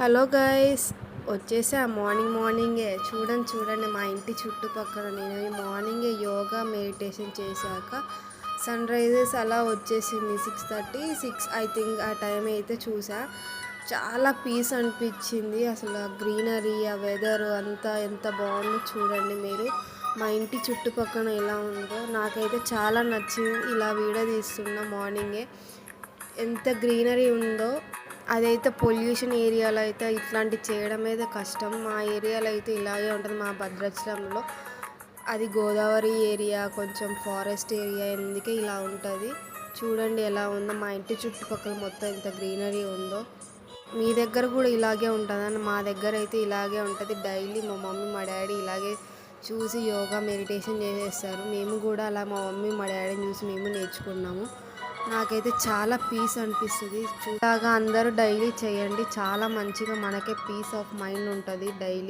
Hello guys, వచ్చేసా మార్నింగే. చూడండి మా ఇంటి చుట్టుపక్కల నేను మార్నింగే యోగా మెడిటేషన్ చేశాక సన్ రైజెస్ అలా వచ్చేసింది. 6:30 6 ఐ థింక్ ఆ టైం అయితే చూసా. చాలా పీస్ అనిపించింది. అసలు గ్రీనరీ, ఆ వెదర్ అంతా ఎంత బాగుందో చూడండి మీరు. మా ఇంటి చుట్టుపక్కల ఎలా ఉందో నాకైతే చాలా నచ్చింది. ఇలా వీడియో తీస్తున్నా మార్నింగే. ఎంత గ్రీనరీ ఉందో. అదైతే పొల్యూషన్ ఏరియాలో అయితే ఇట్లాంటివి చేయడం అయితే కష్టం. మా ఏరియాలో అయితే ఇలాగే ఉంటుంది. మా భద్రాచలంలో అది గోదావరి ఏరియా, కొంచెం ఫారెస్ట్ ఏరియా, ఎందుకే ఇలా ఉంటుంది. చూడండి ఎలా ఉందో. మా ఇంటి చుట్టుపక్కల మొత్తం ఎంత గ్రీనరీ ఉందో. మీ దగ్గర కూడా ఇలాగే ఉంటుందని. మా దగ్గర అయితే ఇలాగే ఉంటుంది. డైలీ మా మమ్మీ మా డాడీ ఇలాగే చూసి యోగా మెడిటేషన్ చేసేస్తారు. మేము కూడా అలా మా మమ్మీ మా డాడీని చూసి మేము నేర్చుకున్నాము. నాకైతే చాలా పీస్ అనిపిస్తుంది. ఇలాగా అందరూ డైలీ చేయండి. చాలా మంచిగా మనకే పీస్ ఆఫ్ మైండ్ ఉంటుంది డైలీ.